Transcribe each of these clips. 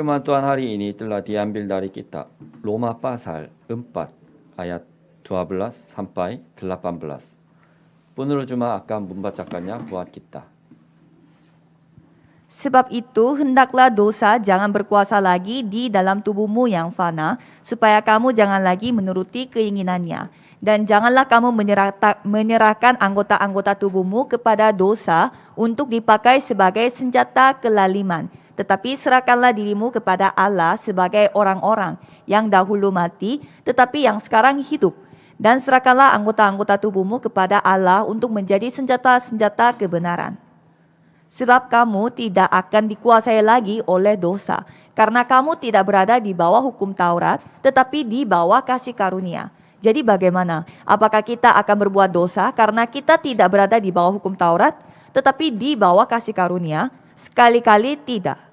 Firman Tuhan hari ini telah diambil dari kitab Roma pasal 4 ayat 12 sampai 18. Penulis Juma akan membacakannya buat kita. Sebab itu, hendaklah dosa jangan berkuasa lagi di dalam tubuhmu yang fana, supaya kamu jangan lagi menuruti keinginannya. Dan janganlah kamu menyerahkan anggota-anggota tubuhmu kepada dosa untuk dipakai sebagai senjata kelaliman. Tetapi serahkanlah dirimu kepada Allah sebagai orang-orang yang dahulu mati, tetapi yang sekarang hidup. Dan serahkanlah anggota-anggota tubuhmu kepada Allah untuk menjadi senjata-senjata kebenaran. Sebab kamu tidak akan dikuasai lagi oleh dosa, karena kamu tidak berada di bawah hukum Taurat, tetapi di bawah kasih karunia. Jadi bagaimana? Apakah kita akan berbuat dosa karena kita tidak berada di bawah hukum Taurat, tetapi di bawah kasih karunia? Sekali-kali tidak.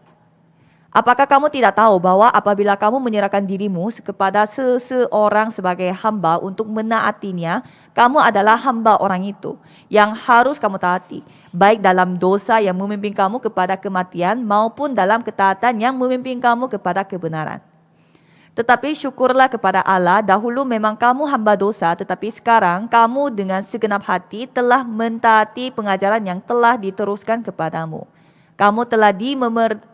Apakah kamu tidak tahu bahwa apabila kamu menyerahkan dirimu kepada seseorang sebagai hamba untuk menaatinya, kamu adalah hamba orang itu yang harus kamu taati, baik dalam dosa yang memimpin kamu kepada kematian maupun dalam ketaatan yang memimpin kamu kepada kebenaran. Tetapi syukurlah kepada Allah, dahulu memang kamu hamba dosa, tetapi sekarang kamu dengan segenap hati telah mentaati pengajaran yang telah diteruskan kepadamu. Kamu telah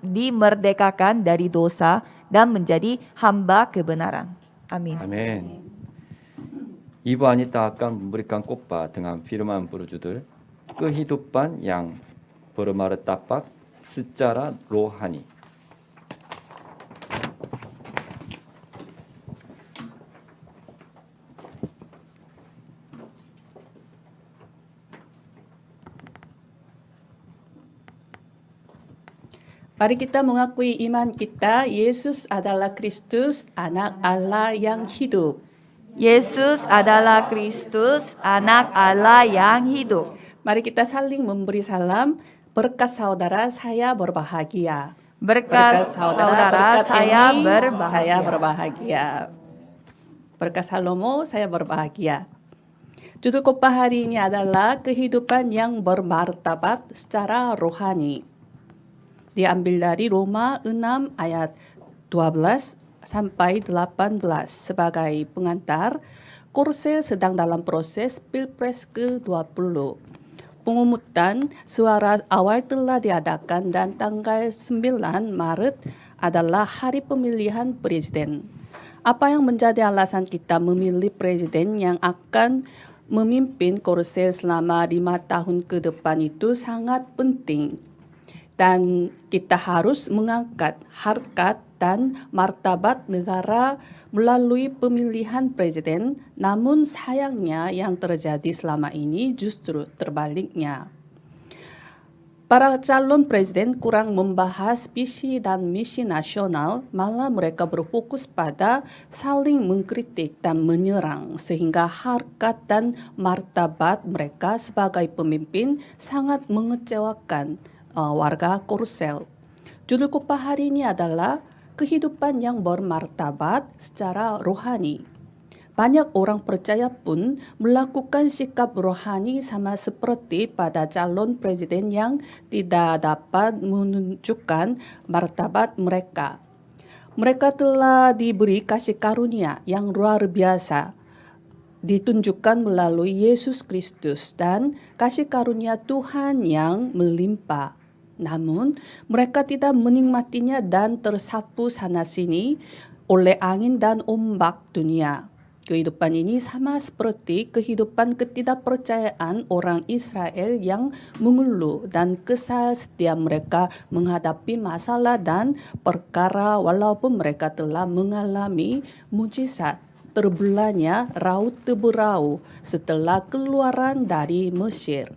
dimerdekakan dari dosa dan menjadi hamba kebenaran. Amin. Amin. Ibu Anita akan memberikan khotbah dengan firman berjudul Kehidupan yang bermartabat secara rohani. Mari kita mengakui iman kita, Yesus adalah Kristus, anak Allah yang hidup. Yesus adalah Kristus, anak Allah yang hidup. Mari kita saling memberi salam. Berkat saudara, saya berbahagia. Berkat saudara, berkat saya Emi, berbahagia. saya berbahagia. Berkat Salomo, saya berbahagia. Judul khotbah hari ini adalah kehidupan yang bermartabat secara rohani. Diambil dari Roma 6 ayat 12 sampai 18. Sebagai pengantar, Korsel sedang dalam proses Pilpres ke-20. Pemungutan suara awal telah diadakan dan tanggal 9 Maret adalah hari pemilihan presiden. Apa yang menjadi alasan kita memilih presiden yang akan memimpin Korsel selama 5 tahun ke depan itu sangat penting. Dan kita harus mengangkat harkat dan martabat negara melalui pemilihan presiden, namun sayangnya yang terjadi selama ini justru terbaliknya. Para calon presiden kurang membahas visi dan misi nasional, malah mereka berfokus pada saling mengkritik dan menyerang, sehingga harkat dan martabat mereka sebagai pemimpin sangat mengecewakan warga Korsel. Judul khotbah hari ini adalah kehidupan yang bermartabat secara rohani. Banyak orang percaya pun melakukan sikap rohani sama seperti pada calon presiden yang tidak dapat menunjukkan martabat mereka. Mereka telah diberi kasih karunia yang luar biasa, ditunjukkan melalui Yesus Kristus dan kasih karunia Tuhan yang melimpah. Namun, mereka tidak menikmatinya dan tersapu sana-sini oleh angin dan ombak dunia. Kehidupan ini sama seperti kehidupan ketidakpercayaan orang Israel yang mengeluh dan kesal setiap mereka menghadapi masalah dan perkara walaupun mereka telah mengalami mujizat terbelahnya Laut Teberau setelah keluaran dari Mesir.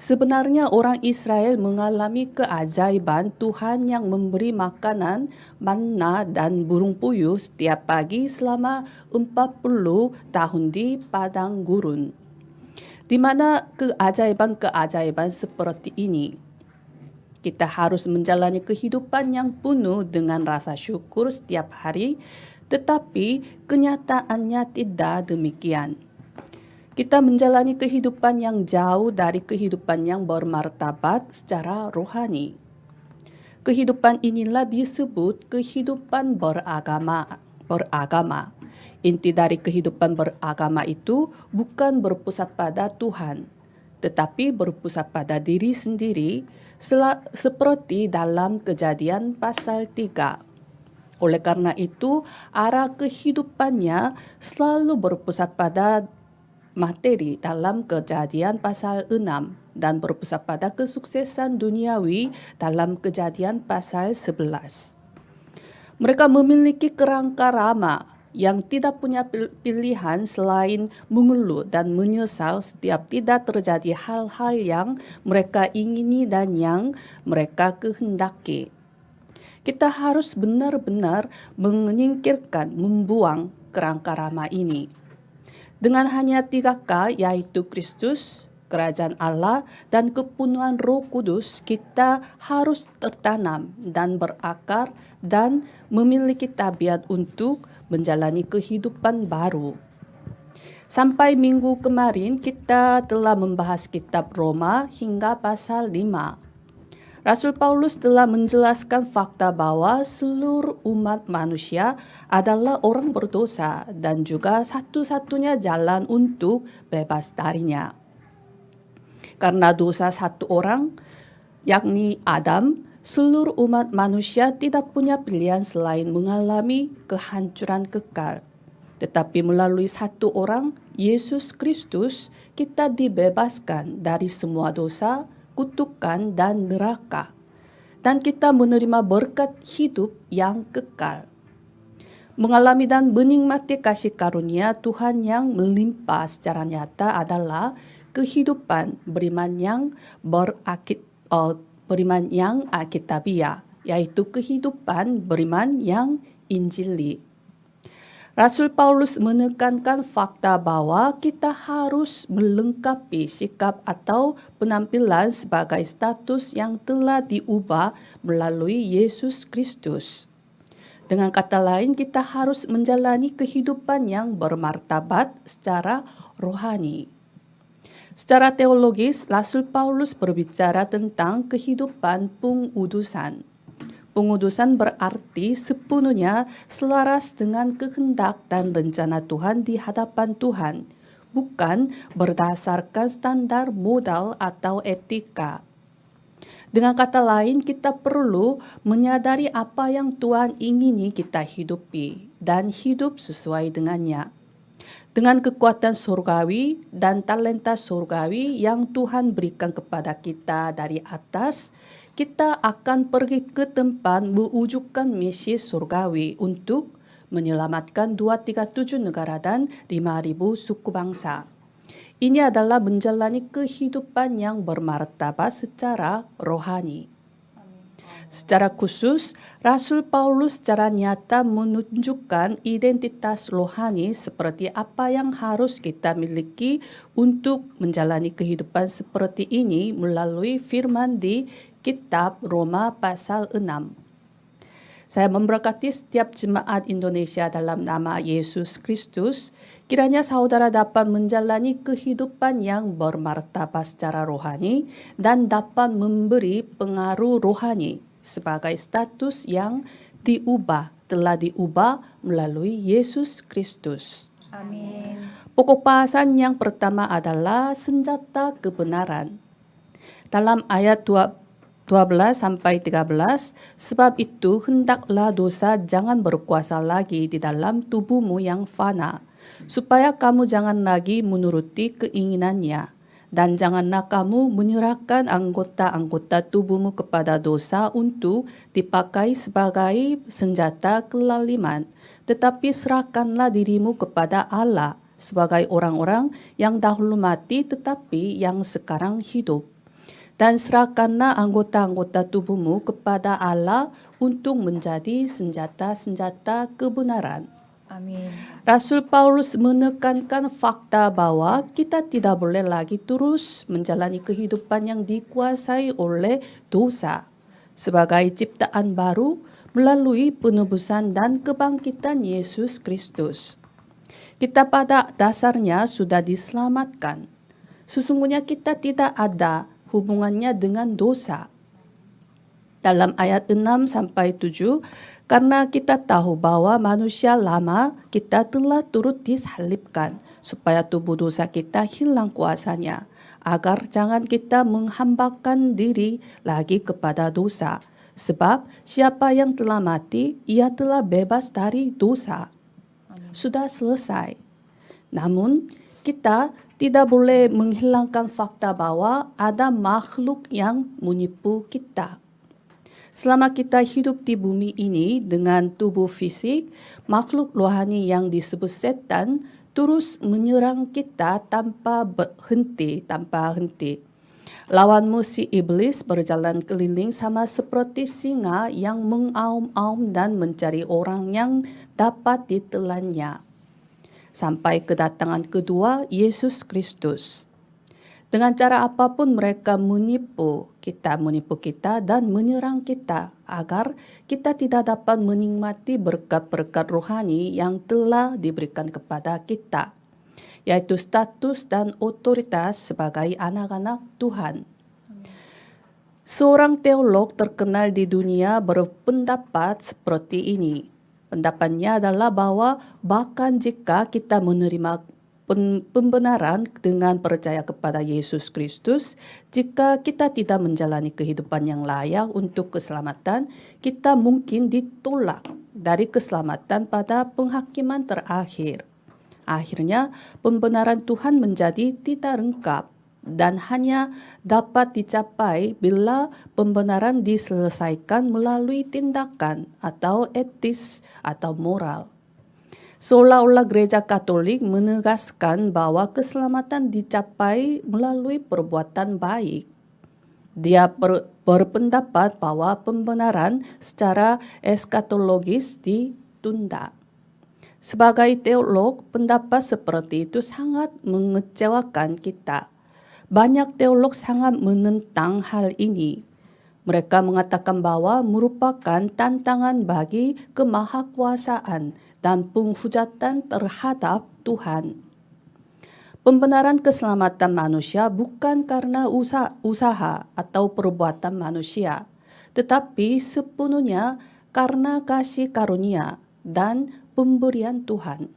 Sebenarnya orang Israel mengalami keajaiban Tuhan yang memberi makanan, manna dan burung puyuh setiap pagi selama 40 tahun di padang gurun. Di mana keajaiban-keajaiban seperti ini? Kita harus menjalani kehidupan yang penuh dengan rasa syukur setiap hari, tetapi kenyataannya tidak demikian. Kita menjalani kehidupan yang jauh dari kehidupan yang bermartabat secara rohani. Kehidupan inilah disebut kehidupan beragama. Inti dari kehidupan beragama itu bukan berpusat pada Tuhan, tetapi berpusat pada diri sendiri seperti dalam Kejadian pasal 3. Oleh karena itu, arah kehidupannya selalu berpusat pada materi dalam Kejadian pasal 6 dan berpusat pada kesuksesan duniawi dalam Kejadian pasal 11. Mereka memiliki kerangka rama yang tidak punya pilihan selain mengeluh dan menyesal setiap tidak terjadi hal-hal yang mereka ingini dan yang mereka kehendaki. Kita harus benar-benar menyingkirkan, membuang kerangka rama ini. Dengan hanya 3K, yaitu Kristus, Kerajaan Allah, dan kepenuhan Roh Kudus, kita harus tertanam dan berakar dan memiliki tabiat untuk menjalani kehidupan baru. Sampai minggu kemarin, kita telah membahas kitab Roma hingga pasal 5. Rasul Paulus telah menjelaskan fakta bahwa seluruh umat manusia adalah orang berdosa dan juga satu-satunya jalan untuk bebas darinya. Karena dosa satu orang, yakni Adam, seluruh umat manusia tidak punya pilihan selain mengalami kehancuran kekal. Tetapi melalui satu orang, Yesus Kristus, kita dibebaskan dari semua dosa, kutukan dan neraka, dan kita menerima berkat hidup yang kekal. Mengalami dan menikmati kasih karunia Tuhan yang melimpah secara nyata adalah kehidupan beriman yang alkitabiah, yaitu kehidupan beriman yang injili. Rasul Paulus menekankan fakta bahwa kita harus melengkapi sikap atau penampilan sebagai status yang telah diubah melalui Yesus Kristus. Dengan kata lain, kita harus menjalani kehidupan yang bermartabat secara rohani. Secara teologis, Rasul Paulus berbicara tentang kehidupan pengudusan. Pengudusan berarti sepenuhnya selaras dengan kehendak dan rencana Tuhan di hadapan Tuhan, bukan berdasarkan standar moral atau etika. Dengan kata lain, kita perlu menyadari apa yang Tuhan ingini kita hidupi dan hidup sesuai dengannya. Dengan kekuatan surgawi dan talenta surgawi yang Tuhan berikan kepada kita dari atas, kita akan pergi ke tempat mewujudkan misi surgawi untuk menyelamatkan 237 negara dan 5.000 suku bangsa. Ini adalah menjalani kehidupan yang bermartabat secara rohani. Secara khusus, Rasul Paulus secara nyata menunjukkan identitas rohani seperti apa yang harus kita miliki untuk menjalani kehidupan seperti ini melalui firman di kitab Roma pasal 6. Saya memberkati setiap jemaat Indonesia dalam nama Yesus Kristus. Kiranya saudara dapat menjalani kehidupan yang bermartabat secara rohani dan dapat memberi pengaruh rohani sebagai status yang telah diubah melalui Yesus Kristus. Amin. Pokok bahasan yang pertama adalah senjata kebenaran. Dalam ayat 12 sampai 13, sebab itu hendaklah dosa jangan berkuasa lagi di dalam tubuhmu yang fana, supaya kamu jangan lagi menuruti keinginannya. Dan janganlah kamu menyerahkan anggota-anggota tubuhmu kepada dosa untuk dipakai sebagai senjata kelaliman, tetapi serahkanlah dirimu kepada Allah sebagai orang-orang yang dahulu mati tetapi yang sekarang hidup. Dan serahkanlah anggota-anggota tubuhmu kepada Allah untuk menjadi senjata-senjata kebenaran. Amin. Rasul Paulus menekankan fakta bahwa kita tidak boleh lagi terus menjalani kehidupan yang dikuasai oleh dosa sebagai ciptaan baru melalui penebusan dan kebangkitan Yesus Kristus. Kita pada dasarnya sudah diselamatkan. Sesungguhnya kita tidak ada hubungannya dengan dosa. Dalam ayat 6 sampai 7, karena kita tahu bahwa manusia lama kita telah turut disalibkan supaya tubuh dosa kita hilang kuasanya, agar jangan kita menghambakan diri lagi kepada dosa. Sebab siapa yang telah mati, ia telah bebas dari dosa. Sudah selesai. Namun, kita tidak boleh menghilangkan fakta bahwa ada makhluk yang menipu kita. Selama kita hidup di bumi ini dengan tubuh fisik, makhluk rohani yang disebut setan terus menyerang kita tanpa henti. Lawanmu si iblis berjalan keliling sama seperti singa yang mengaum-aum dan mencari orang yang dapat ditelannya. Sampai kedatangan kedua Yesus Kristus. Dengan cara apapun mereka menipu kita dan menyerang kita agar kita tidak dapat menikmati berkat-berkat rohani yang telah diberikan kepada kita, yaitu status dan otoritas sebagai anak-anak Tuhan. Seorang teolog terkenal di dunia berpendapat seperti ini. Pendapatnya adalah bahwa bahkan jika kita menerima pembenaran dengan percaya kepada Yesus Kristus, jika kita tidak menjalani kehidupan yang layak untuk keselamatan, kita mungkin ditolak dari keselamatan pada penghakiman terakhir. Akhirnya, pembenaran Tuhan menjadi tidak lengkap dan hanya dapat dicapai bila pembenaran diselesaikan melalui tindakan atau etis atau moral. Seolah-olah gereja Katolik menegaskan bahwa keselamatan dicapai melalui perbuatan baik. Dia berpendapat bahwa pembenaran secara eskatologis ditunda. Sebagai teolog, pendapat seperti itu sangat mengecewakan kita. Banyak teolog sangat menentang hal ini. Mereka mengatakan bahwa merupakan tantangan bagi kemahakuasaan dan penghujatan terhadap Tuhan. Pembenaran keselamatan manusia bukan karena usaha atau perbuatan manusia, tetapi sepenuhnya karena kasih karunia dan pemberian Tuhan.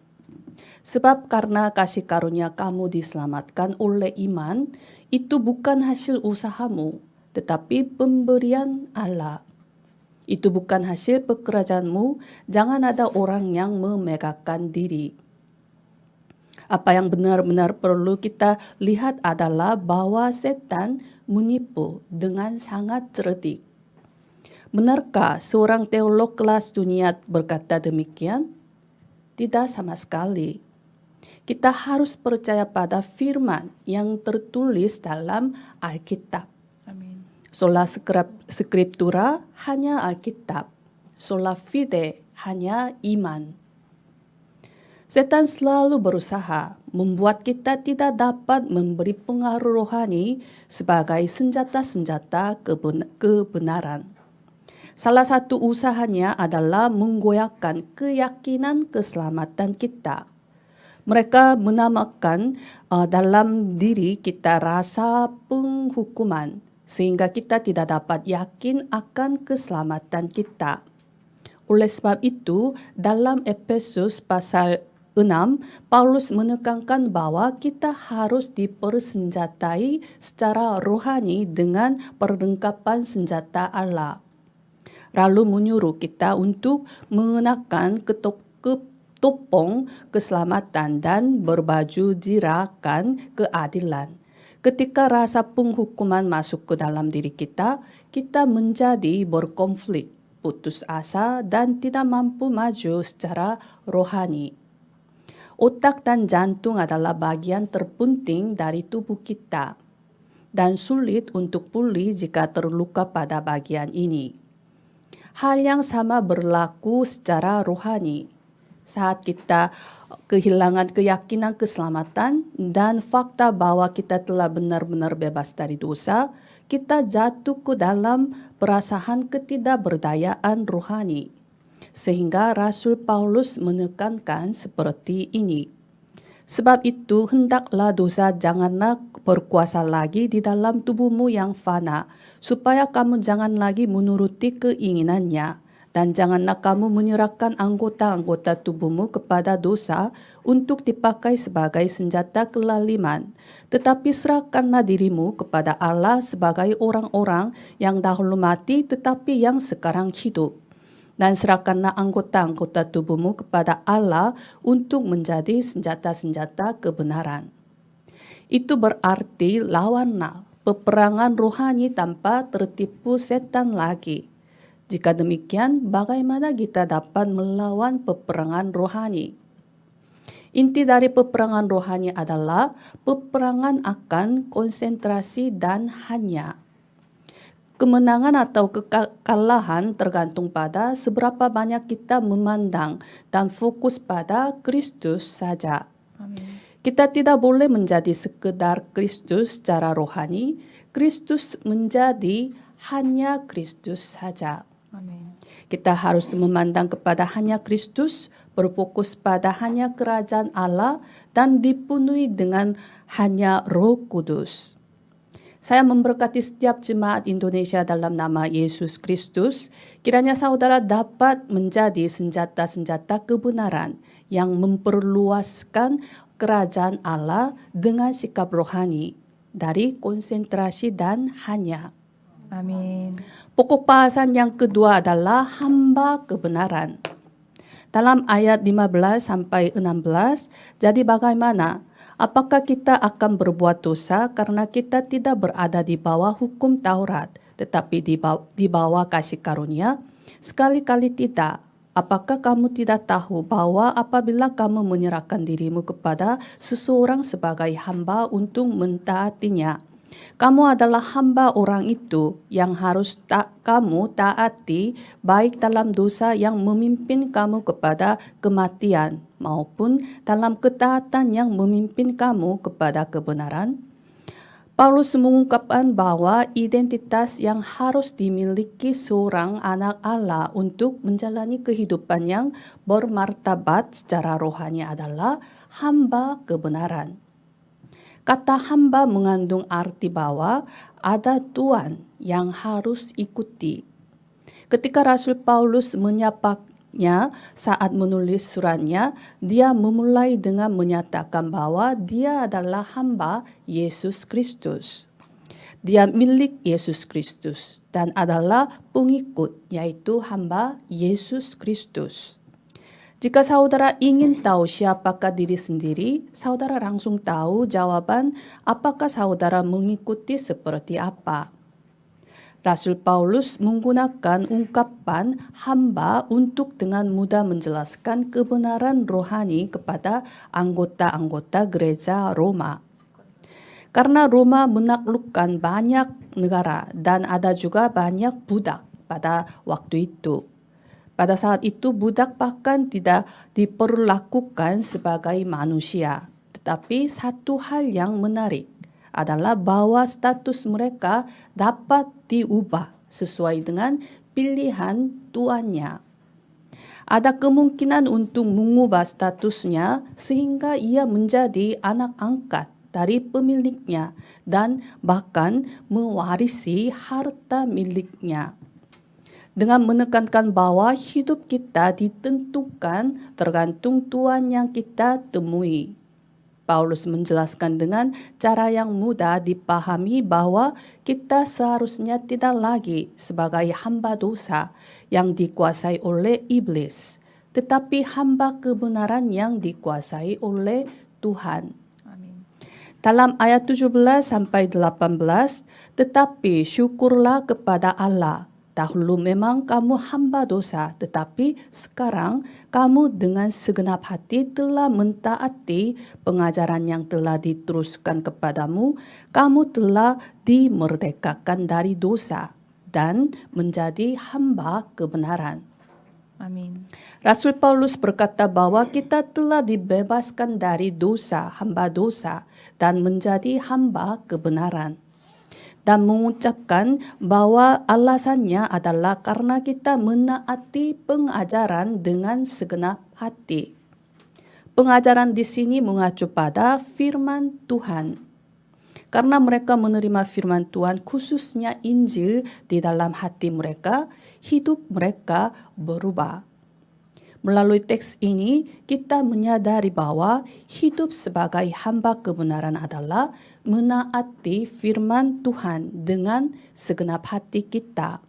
Sebab karena kasih karunia kamu diselamatkan oleh iman, itu bukan hasil usahamu, tetapi pemberian Allah. Itu bukan hasil pekerjaanmu, jangan ada orang yang memegahkan diri. Apa yang benar-benar perlu kita lihat adalah bahwa setan menipu dengan sangat cerdik. Benarkah seorang teolog kelas dunia berkata demikian? Tidak sama sekali. Kita harus percaya pada firman yang tertulis dalam Alkitab. Sola Scriptura hanya Alkitab, sola fide hanya iman. Setan selalu berusaha membuat kita tidak dapat memberi pengaruh rohani sebagai senjata-senjata kebenaran. Salah satu usahanya adalah menggoyahkan keyakinan keselamatan kita. Mereka menamakan dalam diri kita rasa penghukuman, sehingga kita tidak dapat yakin akan keselamatan kita. Oleh sebab itu, dalam Efesus pasal 6, Paulus menekankan bahwa kita harus dipersenjatai secara rohani dengan perlengkapan senjata Allah. Lalu menyuruh kita untuk mengenakan topeng keselamatan dan berbaju jirakan keadilan. Ketika rasa penghukuman masuk ke dalam diri kita, kita menjadi berkonflik, putus asa, dan tidak mampu maju secara rohani. Otak dan jantung adalah bagian terpenting dari tubuh kita, dan sulit untuk pulih jika terluka pada bagian ini. Hal yang sama berlaku secara rohani. Saat kita kehilangan keyakinan keselamatan dan fakta bahwa kita telah benar-benar bebas dari dosa, kita jatuh ke dalam perasaan ketidakberdayaan rohani. Sehingga Rasul Paulus menekankan seperti ini. Sebab itu hendaklah dosa janganlah berkuasa lagi di dalam tubuhmu yang fana, supaya kamu jangan lagi menuruti keinginannya. Dan janganlah kamu menyerahkan anggota-anggota tubuhmu kepada dosa untuk dipakai sebagai senjata kelaliman. Tetapi serahkanlah dirimu kepada Allah sebagai orang-orang yang dahulu mati tetapi yang sekarang hidup. Dan serahkanlah anggota-anggota tubuhmu kepada Allah untuk menjadi senjata-senjata kebenaran. Itu berarti lawanlah peperangan rohani tanpa tertipu setan lagi. Jika demikian, bagaimana kita dapat melawan peperangan rohani? Inti dari peperangan rohani adalah peperangan akan konsentrasi dan hanya. Kemenangan atau kekalahan tergantung pada seberapa banyak kita memandang dan fokus pada Kristus saja. Amin. Kita tidak boleh menjadi sekedar Kristus secara rohani. Kristus menjadi hanya Kristus saja. Amin. Kita harus memandang kepada hanya Kristus, berfokus pada hanya kerajaan Allah, dan dipenuhi dengan hanya Roh Kudus. Saya memberkati setiap jemaat Indonesia dalam nama Yesus Kristus. Kiranya saudara dapat menjadi senjata-senjata kebenaran yang memperluaskan kerajaan Allah dengan sikap rohani dari konsentrasi dan hanya. Amin. Pokok bahasan yang kedua adalah hamba kebenaran. Dalam ayat 15 sampai 16, jadi bagaimana? Apakah kita akan berbuat dosa karena kita tidak berada di bawah hukum Taurat, tetapi di bawah kasih karunia? Sekali-kali tidak. Apakah kamu tidak tahu bahwa apabila kamu menyerahkan dirimu kepada seseorang sebagai hamba untuk mentaatinya, kamu adalah hamba orang itu yang harus kamu taati, baik dalam dosa yang memimpin kamu kepada kematian maupun dalam ketaatan yang memimpin kamu kepada kebenaran. Paulus mengungkapkan bahwa identitas yang harus dimiliki seorang anak Allah untuk menjalani kehidupan yang bermartabat secara rohani adalah hamba kebenaran. Kata hamba mengandung arti bahwa ada Tuhan yang harus ikuti. Ketika Rasul Paulus menyapanya saat menulis suratnya, dia memulai dengan menyatakan bahwa dia adalah hamba Yesus Kristus. Dia milik Yesus Kristus dan adalah pengikut, yaitu hamba Yesus Kristus. Jika saudara ingin tahu siapakah diri sendiri, saudara langsung tahu jawaban apakah saudara mengikuti seperti apa. Rasul Paulus menggunakan ungkapan hamba untuk dengan mudah menjelaskan kebenaran rohani kepada anggota-anggota gereja Roma. Karena Roma menaklukkan banyak negara dan ada juga banyak budak pada waktu itu. Pada saat itu budak bahkan tidak diperlakukan sebagai manusia. Tetapi satu hal yang menarik adalah bahwa status mereka dapat diubah sesuai dengan pilihan tuannya. Ada kemungkinan untuk mengubah statusnya sehingga ia menjadi anak angkat dari pemiliknya dan bahkan mewarisi harta miliknya. Dengan menekankan bahwa hidup kita ditentukan tergantung Tuhan yang kita temui. Paulus menjelaskan dengan cara yang mudah dipahami bahwa kita seharusnya tidak lagi sebagai hamba dosa yang dikuasai oleh iblis, tetapi hamba kebenaran yang dikuasai oleh Tuhan. Amin. Dalam ayat 17 sampai 18, tetapi syukurlah kepada Allah. Dahulu memang kamu hamba dosa, tetapi sekarang kamu dengan segenap hati telah mentaati pengajaran yang telah diteruskan kepadamu. Kamu telah dimerdekakan dari dosa dan menjadi hamba kebenaran. Amin. Rasul Paulus berkata bahwa kita telah dibebaskan dari dosa, hamba dosa, dan menjadi hamba kebenaran. Dan mengucapkan bahwa alasannya adalah karena kita menaati pengajaran dengan segenap hati. Pengajaran di sini mengacu pada firman Tuhan. Karena mereka menerima firman Tuhan, khususnya Injil di dalam hati mereka, hidup mereka berubah. Melalui teks ini, kita menyadari bahwa hidup sebagai hamba kebenaran adalah menaati firman Tuhan dengan segenap hati kita.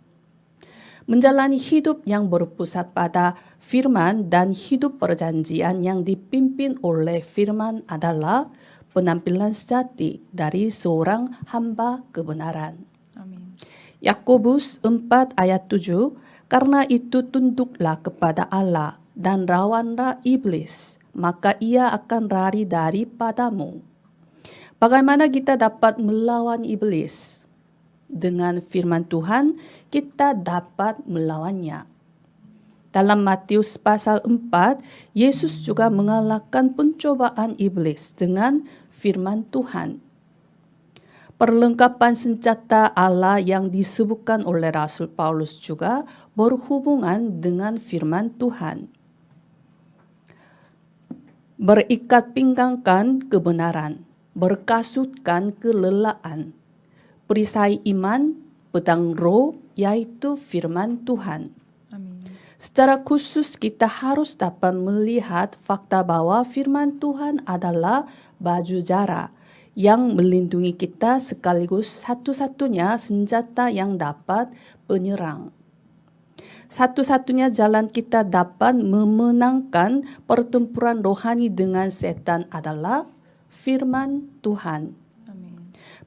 Menjalani hidup yang berpusat pada firman dan hidup perjanjian yang dipimpin oleh firman adalah penampilan sejati dari seorang hamba kebenaran. Amin. Yakobus 4 ayat 7, karena itu tunduklah kepada Allah dan lawanlah iblis, maka ia akan lari daripadamu. Bagaimana kita dapat melawan iblis? Dengan firman Tuhan, kita dapat melawannya. Dalam Matius pasal 4, Yesus juga mengalahkan pencobaan iblis dengan firman Tuhan. Perlengkapan senjata Allah yang disebutkan oleh Rasul Paulus juga berhubungan dengan firman Tuhan. Berikat pinggangkan kebenaran, berkasutkan kelelaan, perisai iman, pedang roh, yaitu firman Tuhan. Amin. Secara khusus kita harus dapat melihat fakta bahwa firman Tuhan adalah baju jara yang melindungi kita sekaligus satu-satunya senjata yang dapat menyerang. Satu-satunya jalan kita dapat memenangkan pertempuran rohani dengan setan adalah firman Tuhan.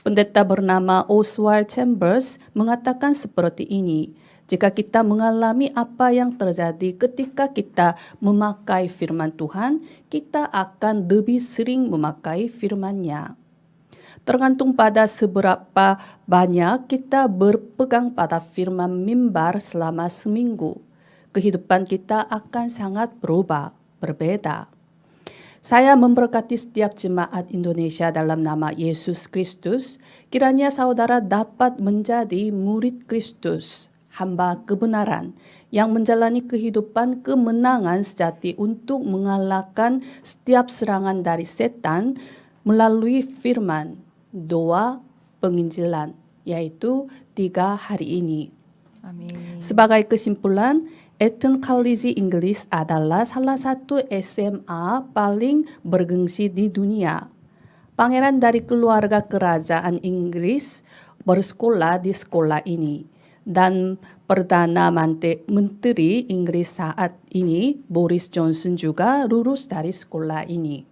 Pendeta bernama Oswald Chambers mengatakan seperti ini, jika kita mengalami apa yang terjadi ketika kita memakai firman Tuhan, kita akan lebih sering memakai firman-Nya. Tergantung pada seberapa banyak kita berpegang pada firman mimbar selama seminggu, kehidupan kita akan sangat berubah, berbeda. Saya memberkati setiap jemaat Indonesia dalam nama Yesus Kristus. Kiranya saudara dapat menjadi murid Kristus, hamba kebenaran, yang menjalani kehidupan kemenangan sejati untuk mengalahkan setiap serangan dari setan melalui firman, doa, penginjilan, yaitu 3 hari ini. Amin. Sebagai kesimpulan, Eton College English adalah salah satu SMA paling bergengsi di dunia. Pangeran dari keluarga kerajaan Inggris bersekolah di sekolah ini. Dan Perdana Menteri Inggris saat ini, Boris Johnson juga lulus dari sekolah ini.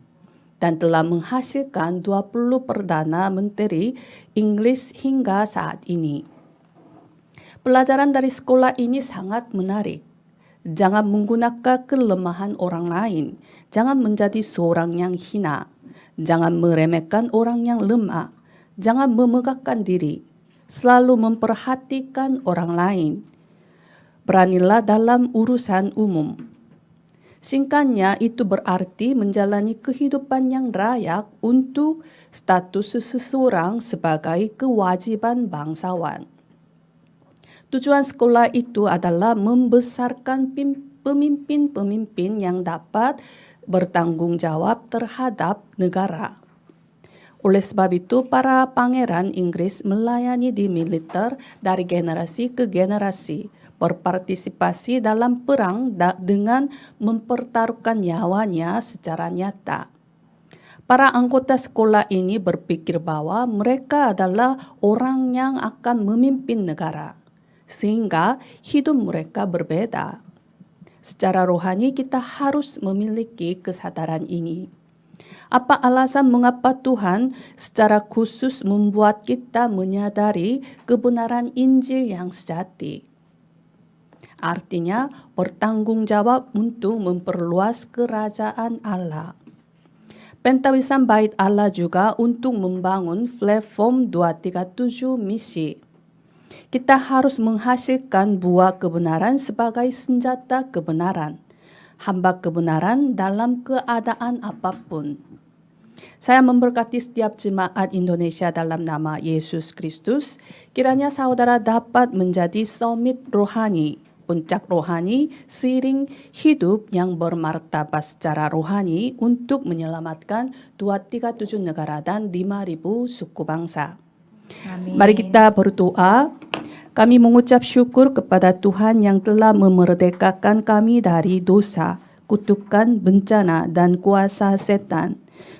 Dan telah menghasilkan 20 Perdana Menteri Inggris hingga saat ini. Pelajaran dari sekolah ini sangat menarik. Jangan menggunakan kelemahan orang lain. Jangan menjadi seorang yang hina. Jangan meremehkan orang yang lemah. Jangan memegahkan diri. Selalu memperhatikan orang lain. Beranilah dalam urusan umum. Singkatnya, itu berarti menjalani kehidupan yang layak untuk status seseorang sebagai kewajiban bangsawan. Tujuan sekolah itu adalah membesarkan pemimpin-pemimpin yang dapat bertanggung jawab terhadap negara. Oleh sebab itu, para pangeran Inggris melayani di militer dari generasi ke generasi, berpartisipasi dalam perang dengan mempertaruhkan nyawanya secara nyata. Para anggota sekolah ini berpikir bahwa mereka adalah orang yang akan memimpin negara, sehingga hidup mereka berbeda. Secara rohani kita harus memiliki kesadaran ini. Apa alasan mengapa Tuhan secara khusus membuat kita menyadari kebenaran Injil yang sejati? Artinya bertanggung jawab untuk memperluas kerajaan Allah. Pentawisan Bait Allah juga untuk membangun platform 237 misi. Kita harus menghasilkan buah kebenaran sebagai senjata kebenaran, hamba kebenaran dalam keadaan apapun. Saya memberkati setiap jemaat Indonesia dalam nama Yesus Kristus. Kiranya saudara dapat menjadi summit rohani, puncak rohani seiring hidup yang bermartabat secara rohani untuk menyelamatkan 237 negara dan 5.000 suku bangsa. Amin. Mari kita berdoa. Kami mengucap syukur kepada Tuhan yang telah memerdekakan kami dari dosa, kutukan, bencana, dan kuasa setan.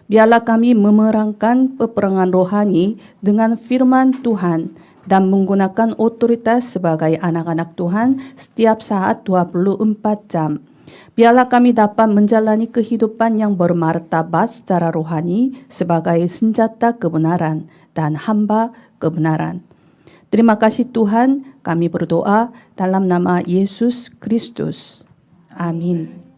Biarlah kami memerangkan peperangan rohani dengan firman Tuhan dan menggunakan otoritas sebagai anak-anak Tuhan setiap saat 24 jam. Biarlah kami dapat menjalani kehidupan yang bermartabat secara rohani sebagai senjata kebenaran dan hamba kebenaran. Terima kasih Tuhan, kami berdoa dalam nama Yesus Kristus. Amin.